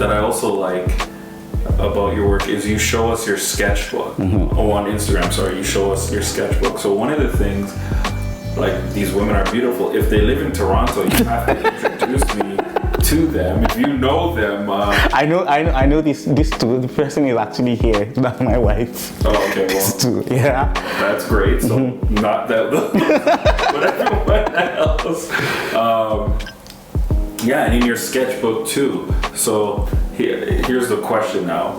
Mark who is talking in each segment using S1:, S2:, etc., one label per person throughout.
S1: that I also like about your work is you show us your sketchbook. On Instagram, sorry, you show us your sketchbook. So one of the things, like, these women are beautiful. If they live in Toronto, you have to introduce me to them. If you know them,
S2: I know this two. The person is actually here. That's my wife.
S1: Oh, okay. Well,
S2: this two, yeah.
S1: That's great. So not that, but everyone else. Yeah, and in your sketchbook too. So here's the question now.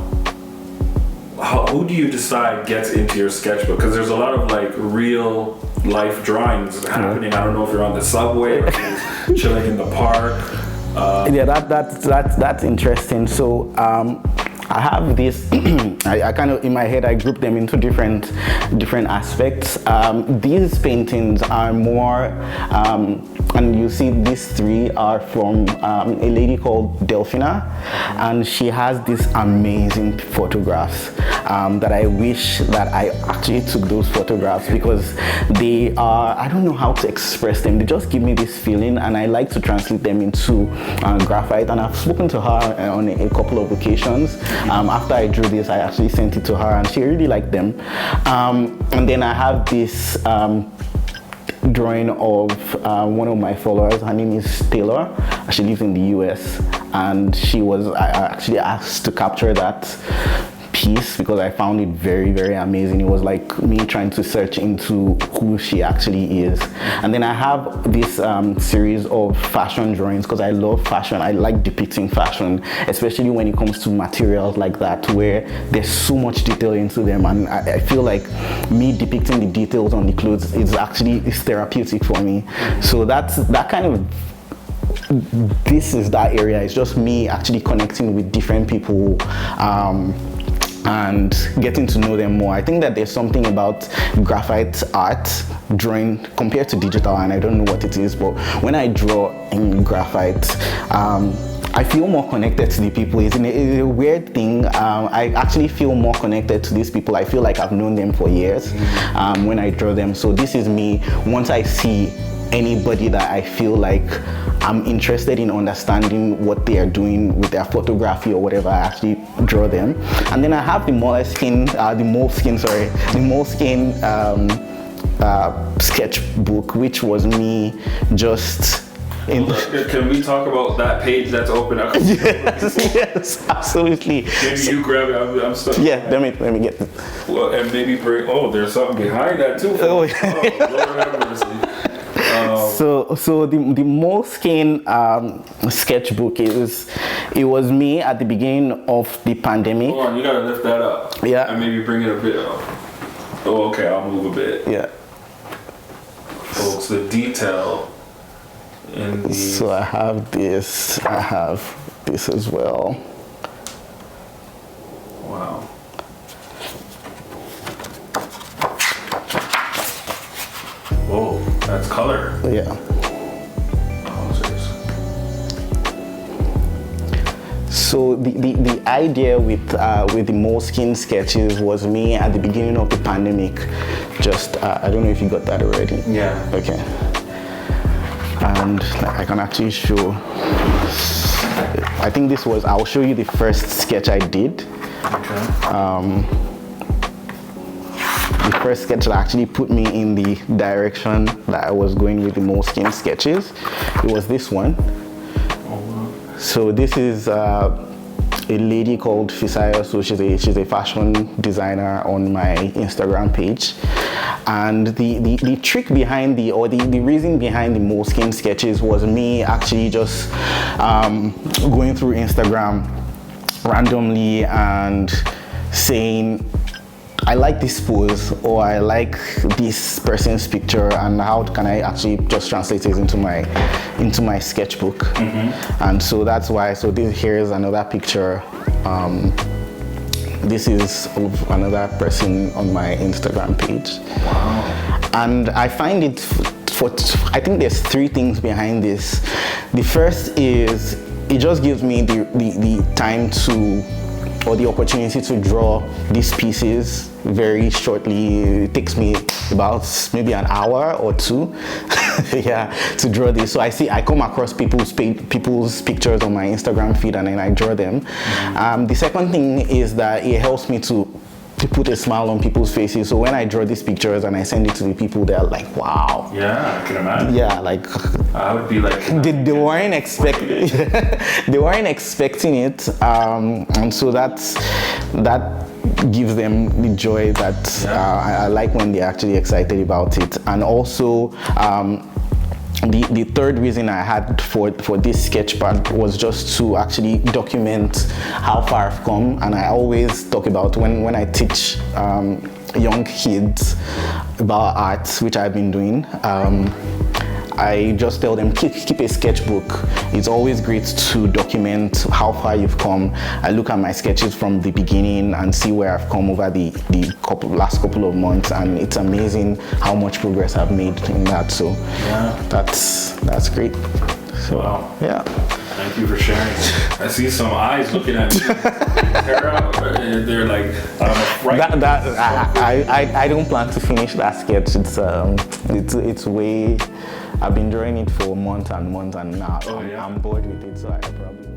S1: Who do you decide gets into your sketchbook? Because there's a lot of like real life drawings happening. I don't know if you're on the subway or you're chilling in the park.
S2: Yeah, that's interesting. So I have this. I kind of, in my head, I group them into different aspects. These paintings are more, and you see these three are from a lady called Delphina, and she has these amazing photographs that I wish that I actually took those photographs, because they are, I don't know how to express them. They just give me this feeling, and I like to translate them into graphite. And I've spoken to her on a couple of occasions. After I drew this, I actually sent it to her, and she really liked them. And then I have this drawing of one of my followers. Her name is Taylor. She lives in the US, and I actually asked to capture that piece because I found it very, very amazing. It was like me trying to search into who she actually is. And then I have this series of fashion drawings because I love fashion. I like depicting fashion, especially when it comes to materials like that, where there's so much detail into them, and I feel like me depicting the details on the clothes is therapeutic for me. So that's that kind of, this is that area. It's just me actually connecting with different people and getting to know them more. I think that there's something about graphite art drawing compared to digital, and I don't know what it is, but when I draw in graphite, I feel more connected to the people. It's a weird thing. I actually feel more connected to these people. I feel like I've known them for years when I draw them. So this is me. Once I see anybody that I feel like I'm interested in understanding what they are doing with their photography or whatever, I actually draw them. And then I have the moleskin sketchbook, which was me just
S1: Can we talk about that page that's open up?
S2: Yes, absolutely.
S1: Can you grab it? I'm stuck.
S2: Yeah, let me get it.
S1: Well, and maybe bring. Oh, there's something behind that too. Oh, Lord have mercy.
S2: So the moleskin sketchbook it was me at the beginning of the pandemic.
S1: Hold on, you gotta lift that up.
S2: Yeah.
S1: And maybe bring it a bit up. Oh, okay, I'll move a bit.
S2: Yeah.
S1: Folks, the detail in the.
S2: So I have this as well.
S1: Wow. Whoa, that's color.
S2: Yeah. So the idea with the moleskin sketches was me at the beginning of the pandemic. Just I don't know if you got that already.
S1: Yeah.
S2: Okay. And I can actually show. I think this was. I'll show you the first sketch I did.
S1: Okay.
S2: The first sketch that actually put me in the direction that I was going with the moleskin sketches, it was this one. So this is a lady called Fisayo. So she's a fashion designer on my Instagram page. And the trick behind the reason behind the moleskin sketches was me actually just going through Instagram randomly and saying, I like this pose, or I like this person's picture, and how can I actually just translate it into my sketchbook? And so that's why. So here's another picture. This is of another person on my Instagram page.
S1: Wow.
S2: And I find it I think there's three things behind this. The first is it just gives me the time to or the opportunity to draw these pieces very shortly. It takes me about maybe an hour or two yeah, to draw this. So I come across people's pictures on my Instagram feed, and then I draw them. The second thing is that it helps me to put a smile on people's faces. So when I draw these pictures and I send it to the people, they're like, wow.
S1: Yeah, I can imagine.
S2: Yeah, like
S1: I would be like,
S2: they weren't expecting they weren't expecting it, and so that gives them the joy that I like when they're actually excited about it. And also the third reason I had for this sketchpad was just to actually document how far I've come. And I always talk about when I teach young kids about art, which I've been doing, I just tell them keep a sketchbook. It's always great to document how far you've come. I look at my sketches from the beginning and see where I've come over the last couple of months, and it's amazing how much progress I've made in that. So that's great. So,
S1: wow.
S2: Yeah.
S1: Thank you for sharing. I see some eyes looking at me. They're like, right.
S2: I don't plan to finish that sketch. It's way. I've been drawing it for months and months, and now I'm bored with it, so I probably.